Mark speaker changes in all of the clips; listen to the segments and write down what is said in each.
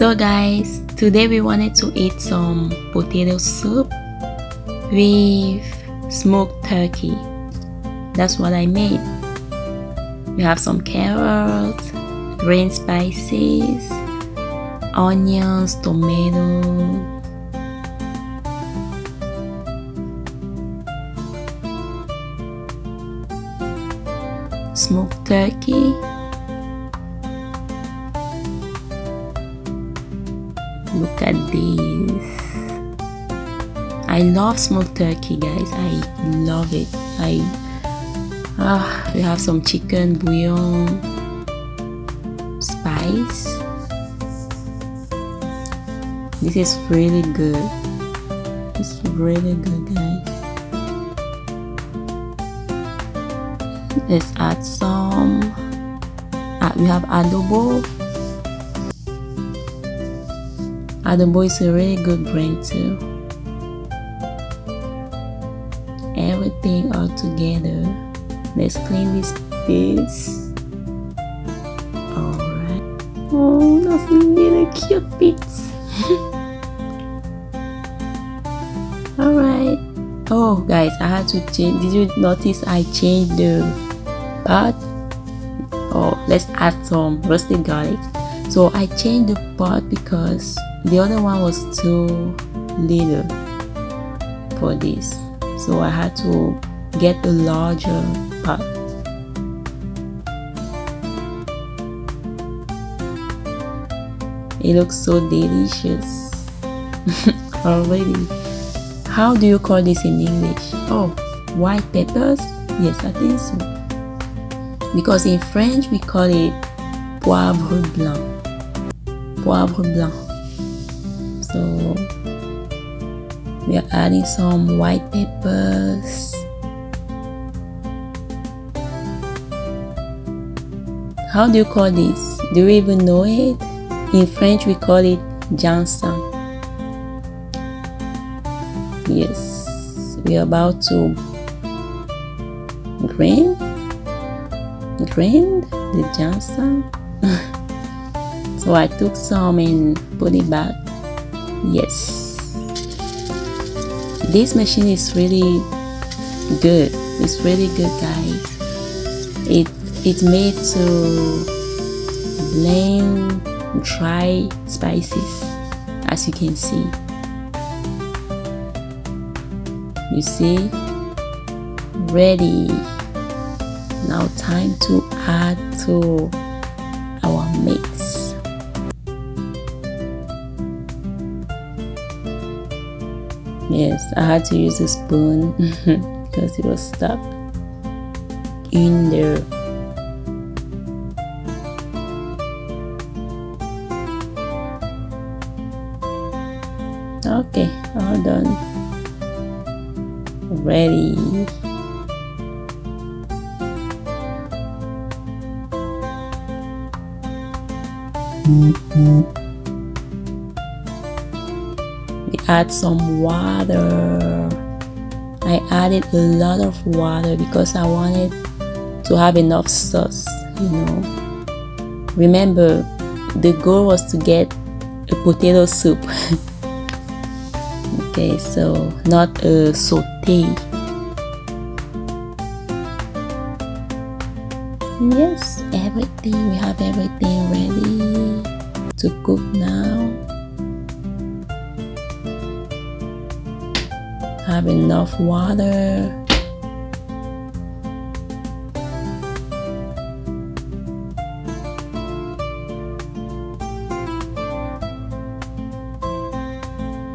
Speaker 1: So guys, today we wanted to eat some potato soup with smoked turkey. That's what I made. We have some carrots, green spices, onions, tomato, smoked turkey. Look at this. I love smoked turkey, guys. I love it. We have some chicken bouillon spice. This is really good. It's really good, guys. Let's add some. We have adobo. Adobo is a really good brand too. Everything all together. Let's clean this piece. Alright. Oh, those little cute bits. Alright. Oh guys, I had to change. Did you notice I changed the pot? Oh, let's add some roasted garlic. So I changed the pot because the other one was too little for this. So I had to get a larger pot. It looks so delicious already. How do you call this in English? Oh, white peppers? Yes, I think so. Because in French we call it poivre blanc. Poivre blanc. So we are adding some white peppers. How do you call this? Do you even know it? In French we call it ginseng. Yes, we are about to grind the ginseng. So I took some and put it back. Yes, this machine is really good. It's really good, guys. It's made to blend dry spices, as you can see. You see, ready. Now time to add to our mix. Yes, I had to use a spoon because it was stuck in there. Okay, all done. Ready. We add some water. I added a lot of water because I wanted to have enough sauce, you know. Remember, the goal was to get a potato soup. Okay, so not a saute. Yes, everything, we have everything ready to cook now. Have enough water.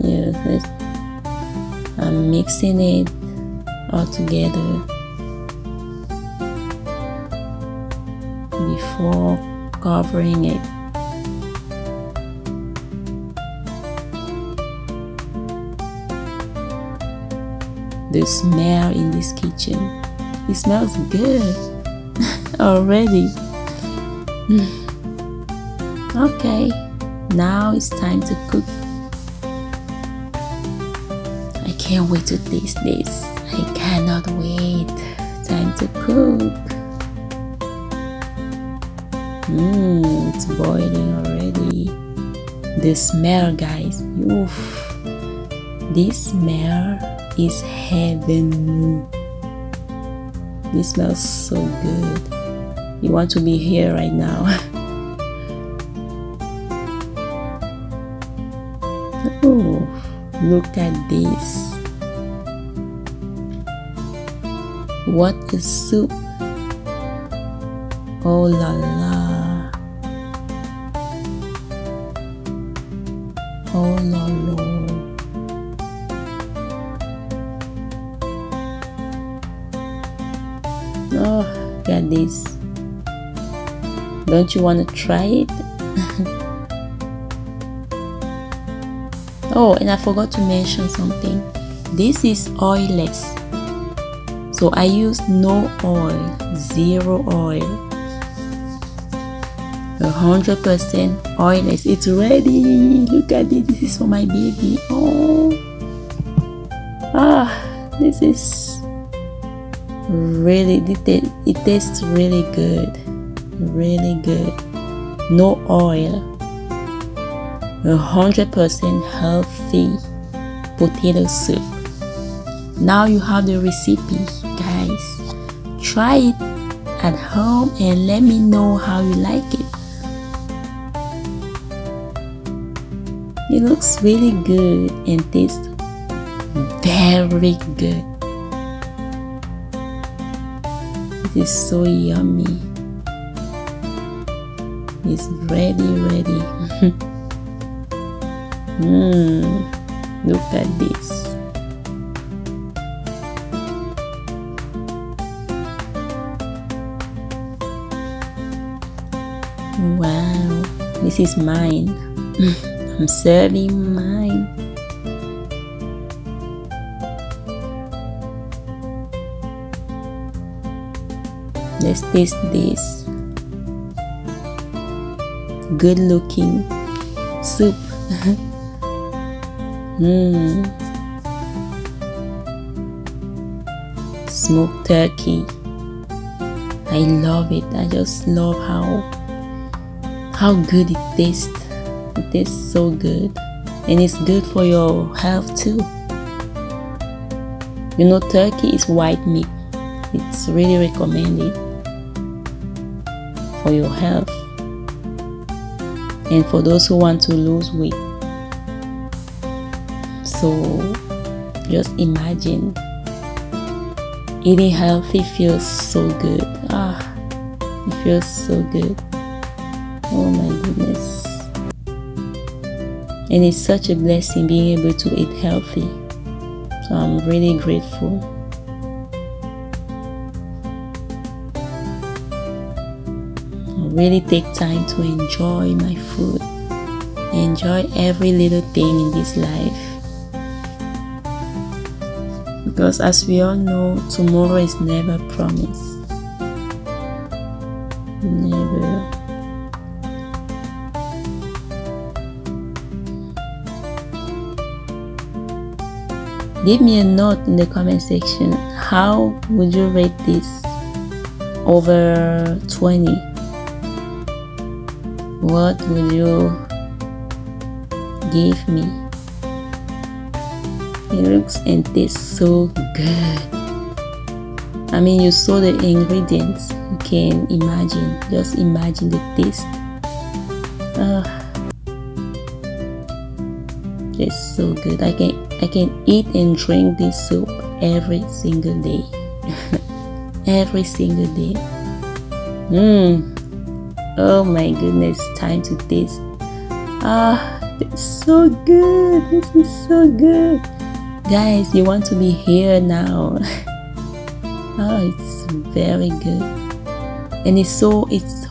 Speaker 1: Yes, I'm mixing it all together before covering it. The smell in this kitchen, it smells good already. Okay, now it's time to cook. I can't wait to taste this. I cannot wait. Time to cook. It's boiling already. the smell, guys. Oof. This smell is heaven. This smells so good. You want to be here right now. Oh, look at this. What a soup. Oh la la. Oh la la. Oh, look at this. Don't you want to try it? Oh, and I forgot to mention something. This is oilless. So I use no oil, zero oil. 100% oilless. It's ready. Look at this. This is for my baby. Oh. This is really, it tastes really good. Really good. No oil. 100% healthy potato soup. Now you have the recipe, guys. Try it at home and let me know how you like it. It looks really good and tastes very good. It is so yummy. It's ready. Look at this. Wow, this is mine. I'm serving mine. Let's taste this. Good looking soup. Smoked turkey. I love it. I just love how good it tastes. It tastes so good, and it's good for your health too. You know, turkey is white meat. It's really recommended for your health and for those who want to lose weight. So just imagine, eating healthy feels so good. It feels so good. Oh my goodness. And it's such a blessing being able to eat healthy. So I'm really grateful. I really take time to enjoy my food. Enjoy every little thing in this life. Because as we all know, tomorrow is never promised. Never. Give me a note in the comment section. How would you rate this over 20? What would you give me? It looks and tastes so good. I mean, you saw the ingredients. You can imagine. Just imagine the taste. It's so good. I can eat and drink this soup every single day. Every single day. Oh my goodness, time to taste. It's so good. This is so good. Guys, you want to be here now. It's very good. And it's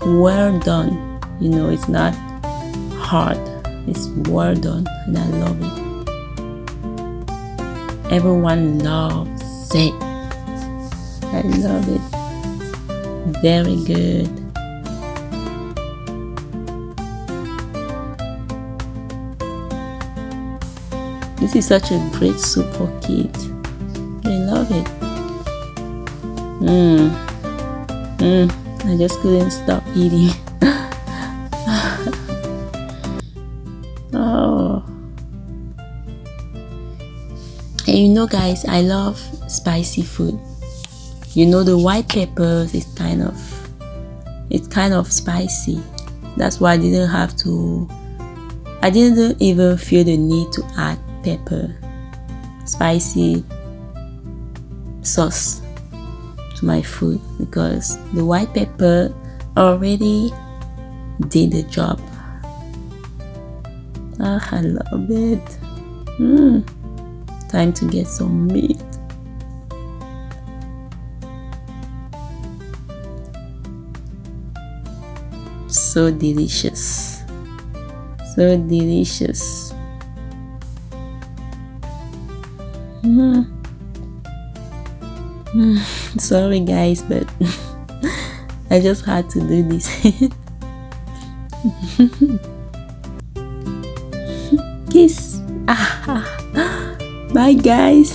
Speaker 1: well done. You know, it's not hard. It's well done, and I love it. Everyone loves it. I love it. Very good. This is such a great soup for kids. They love it. I just couldn't stop eating. And you know guys, I love spicy food. You know, the white peppers is kind of spicy. That's why I didn't even feel the need to add pepper, spicy sauce to my food, because the white pepper already did the job. I love it. Time to get some meat. So delicious. So delicious. Sorry guys, but I just had to do this. Kiss. Bye guys.